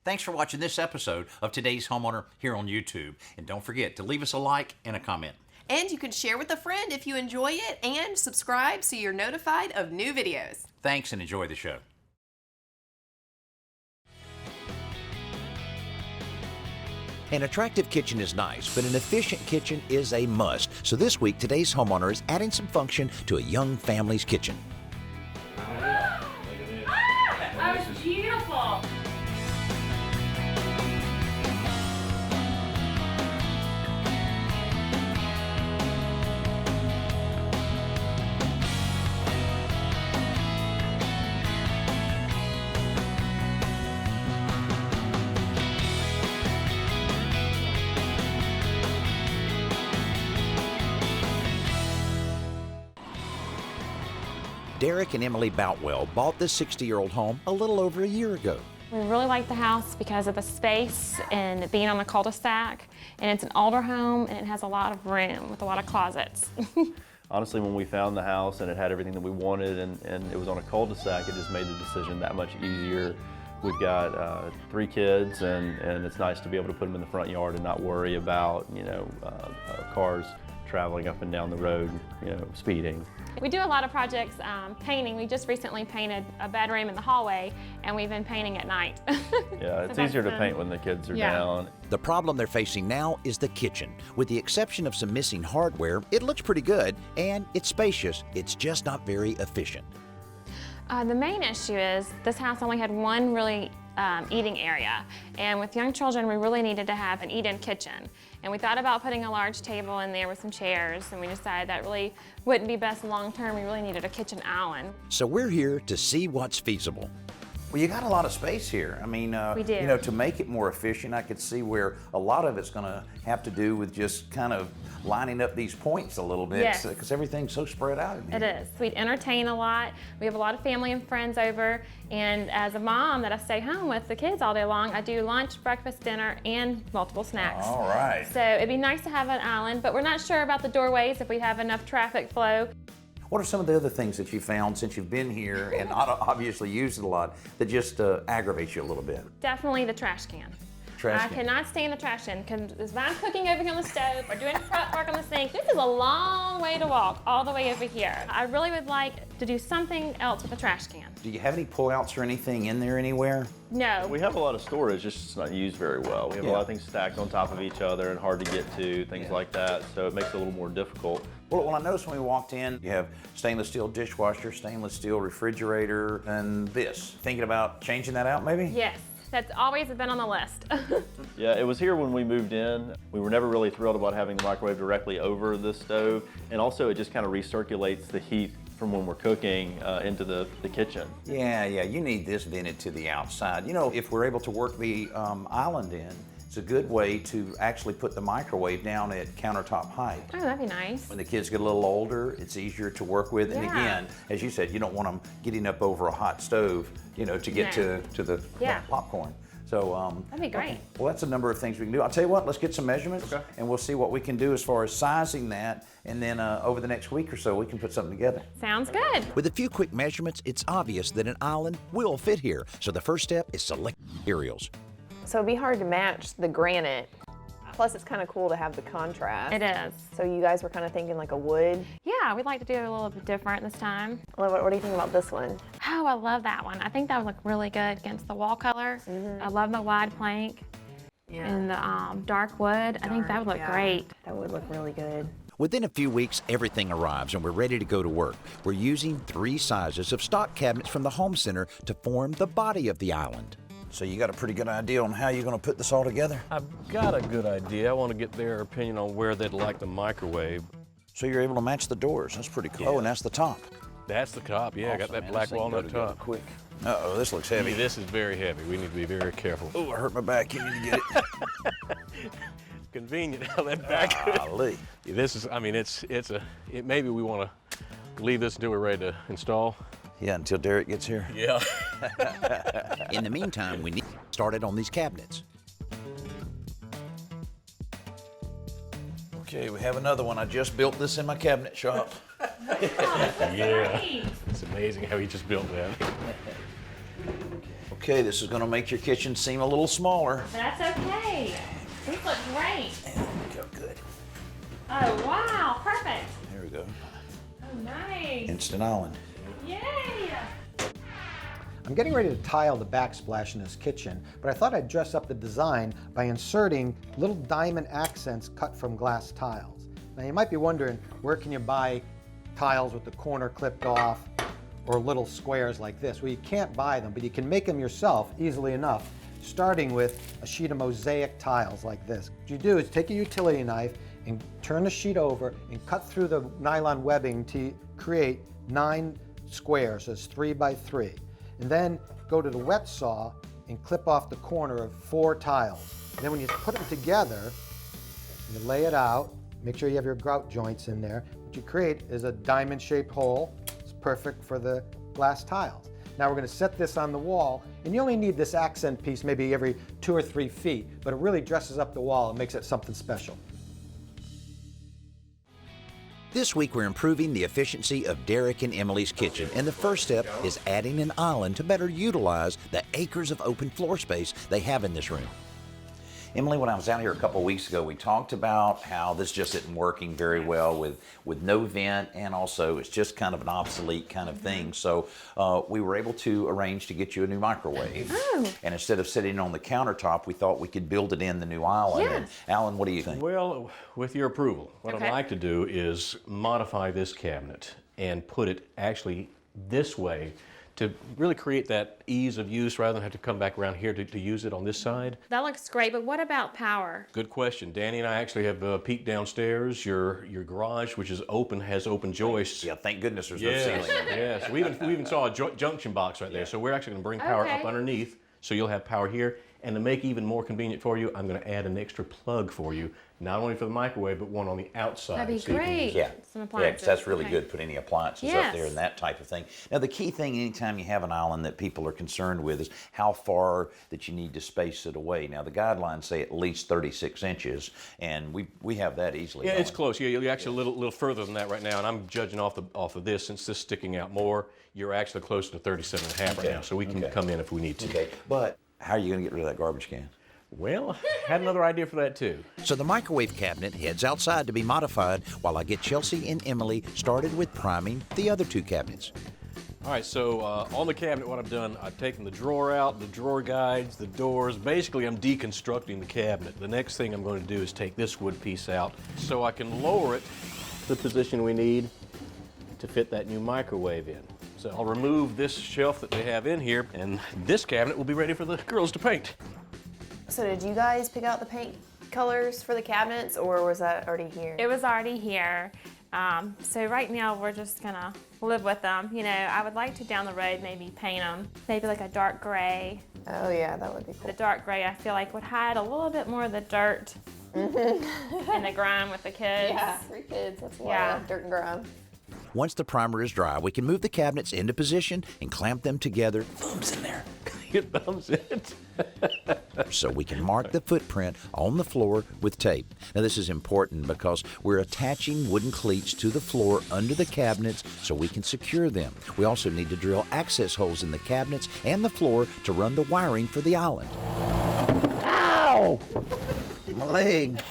Thanks for watching this episode of Today's Homeowner here on YouTube. And don't forget to leave us a like and a comment. And you can share with a friend if you enjoy it, and subscribe so you're notified of new videos. Thanks and enjoy the show. An attractive kitchen is nice, but an efficient kitchen is a must. So this week, Today's Homeowner is adding some function to a young family's kitchen. That was beautiful. Derick and Emily Boutwell bought this 60-year-old home a little over a year ago. We really like the house because of the space and being on a cul-de-sac, and it's an older home and it has a lot of room with a lot of closets. Honestly, when we found the house and it had everything that we wanted and it was on a cul-de-sac, it just made the decision that much easier. We've got 3 kids and it's nice to be able to put them in the front yard and not worry about, cars traveling up and down the road, speeding. We do a lot of projects, painting. We just recently painted a bedroom in the hallway, and we've been painting at night. Yeah, it's easier to paint when the kids are down. The problem they're facing now is the kitchen. With the exception of some missing hardware, it looks pretty good, and it's spacious. It's just not very efficient. The main issue is this house only had one really eating area, and with young children we really needed to have an eat-in kitchen. And we thought about putting a large table in there with some chairs, and we decided that really wouldn't be best long-term. We really needed a kitchen island. So we're here to see what's feasible. Well, you got a lot of space here. I mean, We do. to make it more efficient, I could see where a lot of it's going to have to do with just kind of lining up these points a little bit, Yes. because everything's so spread out in here. It is. We entertain a lot. We have a lot of family and friends over, and as a mom that I stay home with the kids all day long, I do lunch, breakfast, dinner, and multiple snacks. All right. So it'd be nice to have an island, but we're not sure about the doorways if we have enough traffic flow. What are some of the other things that you found since you've been here and obviously used it a lot that just aggravates you a little bit? Definitely the trash can. Trash I can. cannot stand the trash can because if I'm cooking over here on the stove or doing prep work on the sink, this is a long way to walk all the way over here. I really would like to do something else with the trash can. Do you have any pullouts or anything in there anywhere? No. We have a lot of storage, it's just not used very well. We have a lot of things stacked on top of each other and hard to get to, things like that, so it makes it a little more difficult. Well, I noticed when we walked in, you have stainless steel dishwasher, stainless steel refrigerator, and this. Thinking about changing that out, maybe? Yes. That's always been on the list. Yeah, it was here when we moved in. We were never really thrilled about having the microwave directly over the stove, and also it just kind of recirculates the heat from when we're cooking into the kitchen. Yeah, you need this vented to the outside. If we're able to work the island in, it's a good way to actually put the microwave down at countertop height. Oh, that'd be nice. When the kids get a little older, it's easier to work with. And Yeah. again, as you said, you don't want them getting up over a hot stove, to get No. to the Yeah. popcorn. So That'd be great. okay. Well, that's a number of things we can do. I'll tell you what, let's get some measurements, and we'll see what we can do as far as sizing that. And then over the next week or so, we can put something together. Sounds good. With a few quick measurements, it's obvious that an island will fit here. So the first step is select materials. So it'd be hard to match the granite. Plus, it's kind of cool to have the contrast. It is. So you guys were kind of thinking like a wood. Yeah, we'd like to do it a little bit different this time. What do you think about this one? Oh, I love that one. I think that would look really good against the wall color. I love the wide plank and the dark wood. I think that would look great. That would look really good. Within a few weeks, everything arrives and we're ready to go to work. We're using 3 sizes of stock cabinets from the home center to form the body of the island. So you got a pretty good idea on how you're going to put this all together? I've got a good idea. I want to get their opinion on where they'd like the microwave. So you're able to match the doors. That's pretty cool. Oh, and that's the top. That's the top, yeah. I got that black walnut top. Quick. Uh-oh, this looks heavy. This is very heavy. We need to be very careful. Oh, I hurt my back. You need to get it. Convenient how that back. Golly. This is, I mean, maybe we want to leave this until we're ready to install. Yeah, until Derick gets here. Yeah. In the meantime, we need to get started on these cabinets. Okay, we have another one. I just built this in my cabinet shop. Yeah. It's amazing how he just built that. Okay, this is going to make your kitchen seem a little smaller. That's okay. These look great. There we go, good. Oh, wow, perfect. There we go. Oh, nice. Instant island. Yay. I'm getting ready to tile the backsplash in this kitchen, but I thought I'd dress up the design by inserting little diamond accents cut from glass tiles. Now you might be wondering, where can you buy tiles with the corner clipped off or little squares like this? Well, you can't buy them, but you can make them yourself easily enough, starting with a sheet of mosaic tiles like this. What you do is take a utility knife and turn the sheet over and cut through the nylon webbing to create 9 squares, that's 3 by 3. And then go to the wet saw and clip off the corner of 4 tiles. And then when you put them together, you lay it out, make sure you have your grout joints in there. What you create is a diamond-shaped hole. It's perfect for the glass tiles. Now we're going to set this on the wall, and you only need this accent piece maybe every 2 or 3 feet, but it really dresses up the wall and makes it something special. This week we're improving the efficiency of Derick and Emily's kitchen, and the first step is adding an island to better utilize the acres of open floor space they have in this room. Emily, when I was out here a couple weeks ago, we talked about how this just isn't working very well with no vent, and also it's just kind of an obsolete kind of thing. So we were able to arrange to get you a new microwave. Oh. And instead of sitting on the countertop, we thought we could build it in the new island. Yeah. And Alan, what do you think? Well, with your approval, what Okay. I'd like to do is modify this cabinet and put it actually this way to really create that ease of use rather than have to come back around here to use it on this side. That looks great, but what about power? Good question. Danny and I actually have peeked downstairs. Your garage, which is open, has open joists. Yeah, thank goodness there's no Yes, ceiling. yes. We even saw a junction box right there. So we're actually going to bring power Okay. up underneath, so you'll have power here. And to make it even more convenient for you, I'm going to add an extra plug for you, not only for the microwave, but one on the outside. That'd be so you can great. use Yeah, Some yeah, appliances. 'cause that's really Okay. good. Put any appliances up there and that type of thing. Now, the key thing anytime you have an island that people are concerned with is how far that you need to space it away. Now, the guidelines say at least 36 inches, and we have that easily. Yeah, going. it's close. Yeah, you're actually a little further than that right now, and I'm judging off of this. Since this is sticking out more, you're actually close to 37.5 right Okay. now, so we can Okay. come in if we need to. Okay, but how are you going to get rid of that garbage can? Well, had another idea for that too. So the microwave cabinet heads outside to be modified while I get Chelsea and Emily started with priming the other 2 cabinets. All right, so on the cabinet, what I've done, I've taken the drawer out, the drawer guides, the doors. Basically, I'm deconstructing the cabinet. The next thing I'm going to do is take this wood piece out so I can lower it to the position we need to fit that new microwave in. So I'll remove this shelf that they have in here, and this cabinet will be ready for the girls to paint. So did you guys pick out the paint colors for the cabinets, or was that already here? It was already here. So right now we're just gonna live with them. You know, I would like to down the road maybe paint them, maybe like a dark gray. Oh yeah, that would be cool. The dark gray I feel like would hide a little bit more of the dirt and the grime with the kids. Yeah, 3 kids, that's a lot Yeah. of dirt and grime. Once the primer is dry, we can move the cabinets into position and clamp them together Thumbs in there. It thumbs it. so we can mark the footprint on the floor with tape. Now this is important because we're attaching wooden cleats to the floor under the cabinets so we can secure them. We also need to drill access holes in the cabinets and the floor to run the wiring for the island. Ow! My leg.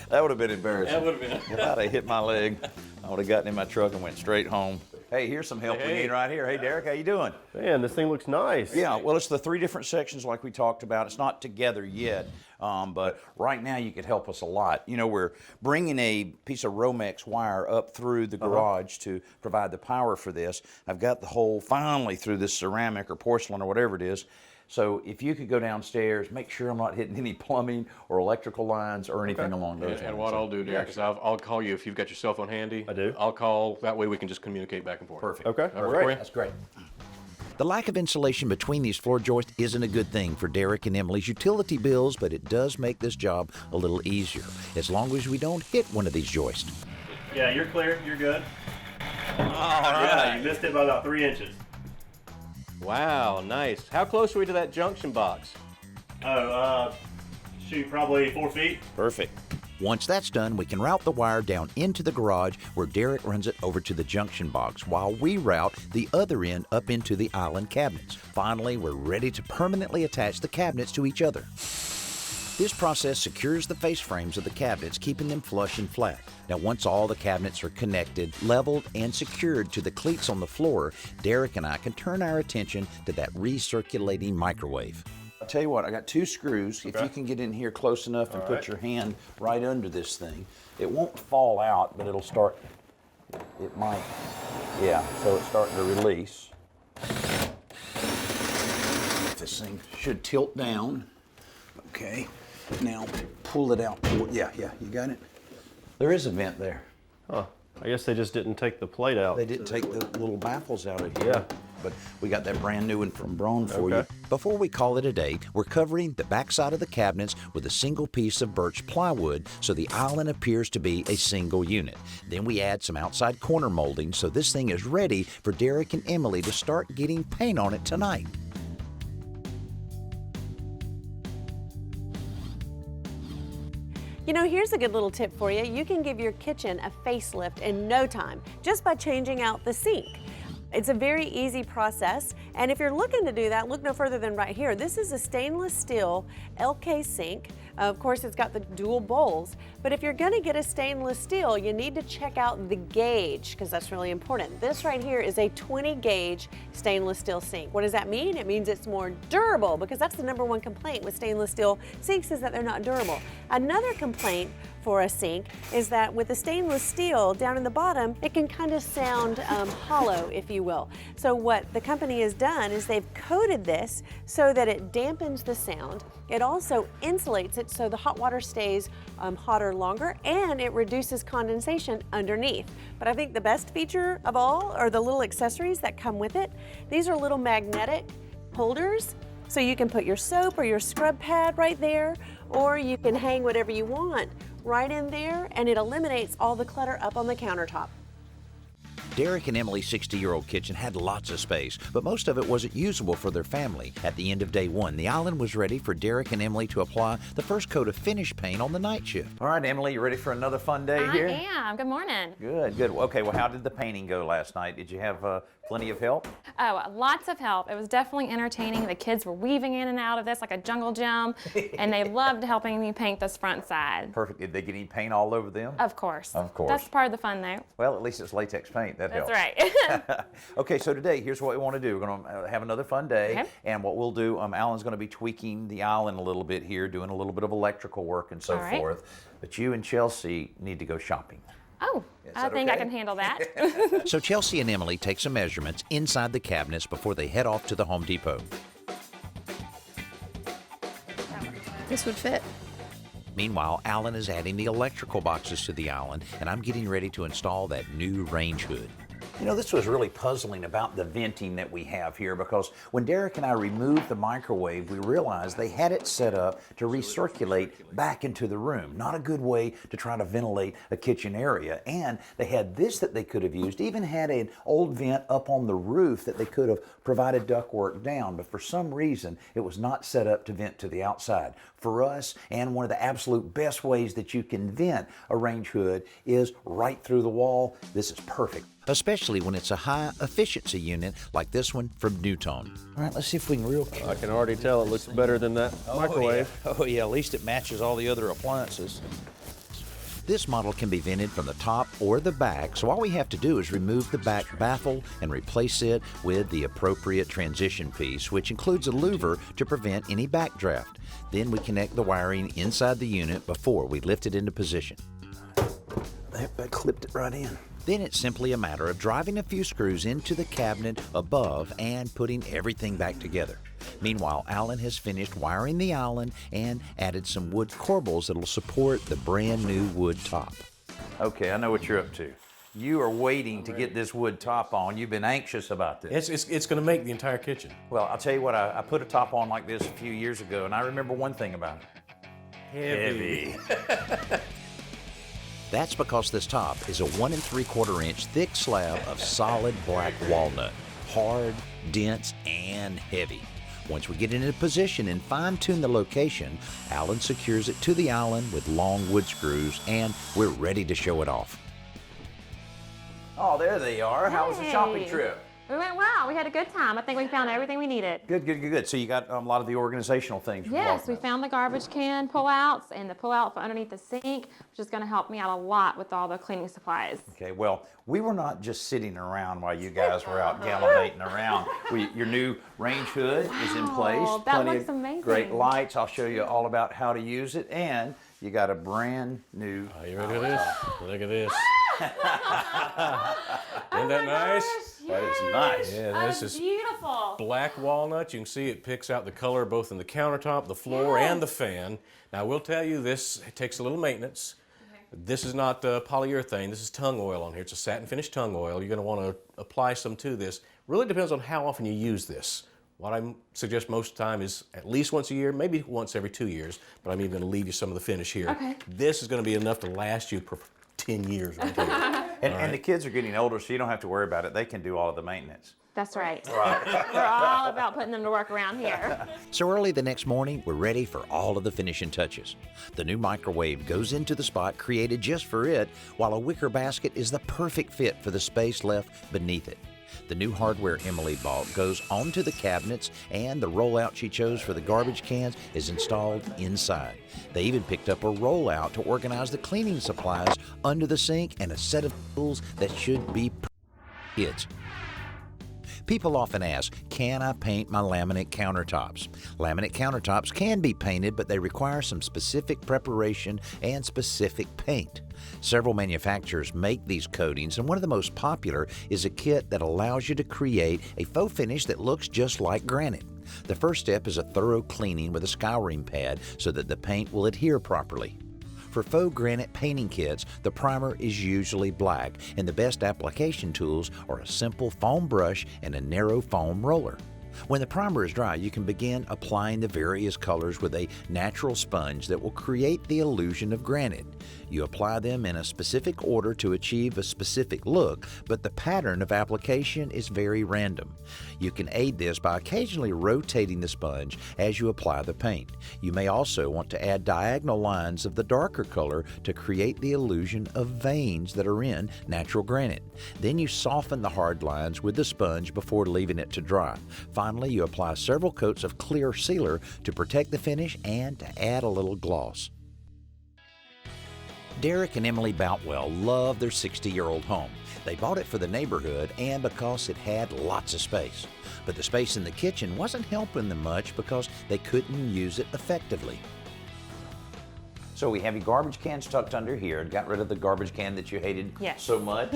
That would have been embarrassing. That would have been. If I'd have hit my leg, I would have gotten in my truck and went straight home. Hey, here's some help we Hey. need right here. Hey, Derick, how you doing? Man, this thing looks nice. Yeah, well, it's the 3 different sections like we talked about. It's not together yet, but right now you could help us a lot. You know, we're bringing a piece of Romex wire up through the garage to provide the power for this. I've got the hole finally through this ceramic or porcelain or whatever it is. So if you could go downstairs, make sure I'm not hitting any plumbing or electrical lines or anything along those lines. And what I'll do, Derek, is I'll call you if you've got your cell phone handy. I do. I'll call. That way we can just communicate back and forth. Perfect. Okay, That work for you? That's great. The lack of insulation between these floor joists isn't a good thing for Derick and Emily's utility bills, but it does make this job a little easier, as long as we don't hit one of these joists. Yeah, you're clear. You're good. All Yeah, right. you missed it by about 3 inches. Wow, nice. How close are we to that junction box? Oh, shoot, probably 4 feet. Perfect. Once that's done, we can route the wire down into the garage where Derick runs it over to the junction box while we route the other end up into the island cabinets. Finally, we're ready to permanently attach the cabinets to each other. This process secures the face frames of the cabinets, keeping them flush and flat. Now, once all the cabinets are connected, leveled, and secured to the cleats on the floor, Derick and I can turn our attention to that recirculating microwave. I'll tell you what, I got 2 screws. If you can get in here close enough and put your hand right under this thing, it won't fall out, but it'll start, it might, yeah, so it's starting to release. This thing should tilt down. Okay, now pull it out. Yeah, you got it? There is a vent there. Huh. I guess they just didn't take the plate out. They didn't take the little baffles out of here. Yeah. But we got that brand new one from Braun for you. Before we call it a day, we're covering the backside of the cabinets with a single piece of birch plywood so the island appears to be a single unit. Then we add some outside corner molding so this thing is ready for Derick and Emily to start getting paint on it tonight. You know, here's a good little tip for you. You can give your kitchen a facelift in no time just by changing out the sink. It's a very easy process, and if you're looking to do that, look no further than right here. This is a stainless steel LK sink. Of course, it's got the dual bowls, but if you're gonna get a stainless steel, you need to check out the gauge, because that's really important. This right here is a 20 gauge stainless steel sink. What does that mean? It means it's more durable, because that's the #1 complaint with stainless steel sinks is that they're not durable. Another complaint for a sink is that with the stainless steel down in the bottom, it can kind of sound hollow, if you will. So what the company has done is they've coated this so that it dampens the sound. It also insulates it so the hot water stays hotter longer, and it reduces condensation underneath. But I think the best feature of all are the little accessories that come with it. These are little magnetic holders, so you can put your soap or your scrub pad right there, or you can hang whatever you want right in there, and it eliminates all the clutter up on the countertop. Derick and Emily's 60-year-old kitchen had lots of space, but most of it wasn't usable for their family. At the end of day 1, the island was ready for Derick and Emily to apply the first coat of finish paint on the night shift. All right, Emily, you ready for another fun day here? I am. Good morning. Good. Okay, well, how did the painting go last night? Did you have plenty of help? Oh, lots of help. It was definitely entertaining. The kids were weaving in and out of this like a jungle gym, and they loved helping me paint this front side. Perfect. Did they get any paint all over them? Of course. Of course. That's part of the fun, though. Well, at least it's latex paint. That helps. That's right. Okay, so today, here's what we want to do. We're going to have another fun day, Okay. and what we'll do, Alan's going to be tweaking the island a little bit here, doing a little bit of electrical work and so All right. forth. But you and Chelsea need to go shopping. Oh, I that think I okay? can handle that. So Chelsea and Emily take some measurements inside the cabinets before they head off to the Home Depot. This would fit. Meanwhile, Alan is adding the electrical boxes to the island, and I'm getting ready to install that new range hood. You know, this was really puzzling about the venting that we have here, because when Derick and I removed the microwave, we realized they had it set up to recirculate back into the room. Not a good way to try to ventilate a kitchen area. And they had this that they could have used, even had an old vent up on the roof that they could have provided ductwork down, but for some reason it was not set up to vent to the outside. For us, and one of the absolute best ways that you can vent a range hood is right through the wall. This is perfect. Especially when it's a high efficiency unit like this one from Newton. All right, let's see if we can real I can already tell it looks better than that microwave. Oh yeah, at least it matches all the other appliances. This model can be vented from the top or the back, so all we have to do is remove the back baffle and replace it with the appropriate transition piece, which includes a louver to prevent any backdraft. Then we connect the wiring inside the unit before we lift it into position. I clipped it right in. Then it's simply a matter of driving a few screws into the cabinet above and putting everything back together. Meanwhile, Alan has finished wiring the island and added some wood corbels that'll support the brand new wood top. Okay, I know what you're up to. You are waiting to get this wood top on. You've been anxious about this. It's going to make the entire kitchen. Well, I'll tell you what, I put a top on like this a few years ago, and I remember one thing about it. Heavy. That's because this top is a 1 3/4 inch thick slab of solid black walnut, hard, dense, and heavy. Once we get into position and fine-tune the location, Alan secures it to the island with long wood screws, and we're ready to show it off. Oh, there they are. How was the shopping Hey. trip? We went well. We had a good time. I think we found everything we needed. Good. So you got a lot of the organizational things. Yes, we found the garbage can pull-outs and the pull-out for underneath the sink, which is going to help me out a lot with all the cleaning supplies. Okay, well, we were not just sitting around while you guys were out gallivanting around. Your new range hood is in place. Wow, that Plenty looks of amazing. great lights. I'll show you all about how to use it. And you got a brand new. Are you ready for this? Look at this. Isn't that nice? That is nice. Yeah, this is beautiful. black walnut. You can see it picks out the color both in the countertop, the floor, and the fan. Now, I will tell you this takes a little maintenance. This is not polyurethane. This is tung oil on here. It's a satin finish tung oil. You're going to want to apply some to this. Really depends on how often you use this. What I suggest most of the time is at least once a year, maybe once every 2 years, but I'm even going to leave you some of the finish here. Okay. This is going to be enough to last you for 10 years. Right here. And the kids are getting older, so you don't have to worry about it. They can do all of the maintenance. That's right. We're all about putting them to work around here. So early the next morning, we're ready for all of the finishing touches. The new microwave goes into the spot created just for it, while a wicker basket is the perfect fit for the space left beneath it. The new hardware Emily bought goes onto the cabinets, and the rollout she chose for the garbage cans is installed inside. They even picked up a rollout to organize the cleaning supplies under the sink and a set of tools that should be kids. People often ask, can I paint my laminate countertops? Laminate countertops can be painted, but they require some specific preparation and specific paint. Several manufacturers make these coatings, and one of the most popular is a kit that allows you to create a faux finish that looks just like granite. The first step is a thorough cleaning with a scouring pad so that the paint will adhere properly. For faux granite painting kits, the primer is usually black, and the best application tools are a simple foam brush and a narrow foam roller. When the primer is dry, you can begin applying the various colors with a natural sponge that will create the illusion of granite. You apply them in a specific order to achieve a specific look, but the pattern of application is very random. You can aid this by occasionally rotating the sponge as you apply the paint. You may also want to add diagonal lines of the darker color to create the illusion of veins that are in natural granite. Then you soften the hard lines with the sponge before leaving it to dry. Finally, you apply several coats of clear sealer to protect the finish and to add a little gloss. Derick and Emily Boutwell love their 60-year-old home. They bought it for the neighborhood and because it had lots of space. But the space in the kitchen wasn't helping them much because they couldn't use it effectively. So we have your garbage cans tucked under here. Got rid of the garbage can that you hated so much.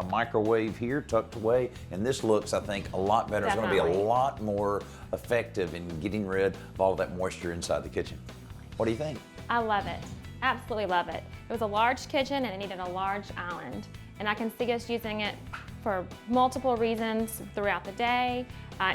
Microwave here tucked away. And this looks, I think, a lot better. Definitely. It's going to be a lot more effective in getting rid of all of that moisture inside the kitchen. What do you think? I love it. Absolutely love it. It was a large kitchen and it needed a large island. And I can see us using it for multiple reasons throughout the day.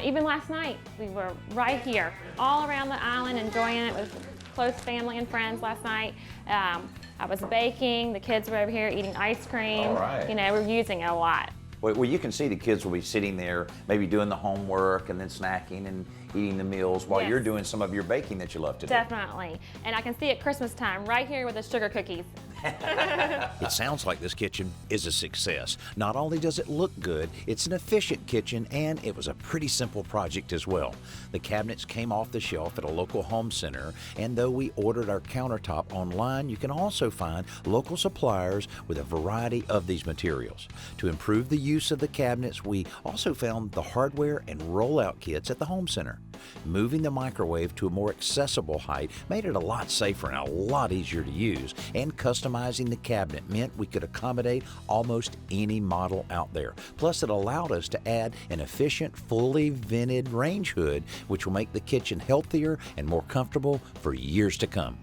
Even last night, we were right here, all around the island, enjoying it with close family and friends last night. I was baking, the kids were over here eating ice cream. All right. You know, we're using it a lot. Well, you can see the kids will be sitting there, maybe doing the homework and then snacking and eating the meals while you're doing some of your baking that you love to do. Definitely. And I can see at Christmas time right here with the sugar cookies. It sounds like this kitchen is a success. Not only does it look good, it's an efficient kitchen, and it was a pretty simple project as well. The cabinets came off the shelf at a local home center, and though we ordered our countertop online, you can also find local suppliers with a variety of these materials. To improve the use of the cabinets, we also found the hardware and rollout kits at the home center. Moving the microwave to a more accessible height made it a lot safer and a lot easier to use, and customizing the cabinet meant we could accommodate almost any model out there. Plus, it allowed us to add an efficient, fully vented range hood, which will make the kitchen healthier and more comfortable for years to come.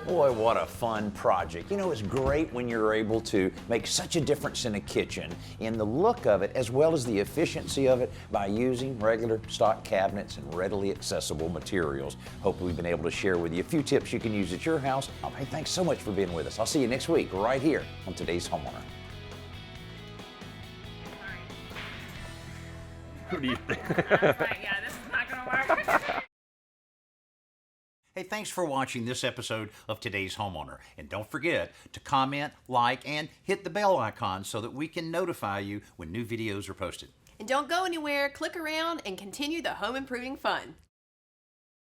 Boy, what a fun project. You know, it's great when you're able to make such a difference in a kitchen, in the look of it, as well as the efficiency of it by using regular stock cabinets and readily accessible materials. Hope we've been able to share with you a few tips you can use at your house. Hey, thanks so much for being with us. I'll see you next week right here on Today's Homeowner. What do you think? Yeah, this is not gonna work. Hey, thanks for watching this episode of Today's Homeowner. And don't forget to comment, like, and hit the bell icon so that we can notify you when new videos are posted. And don't go anywhere, click around, and continue the home improving fun.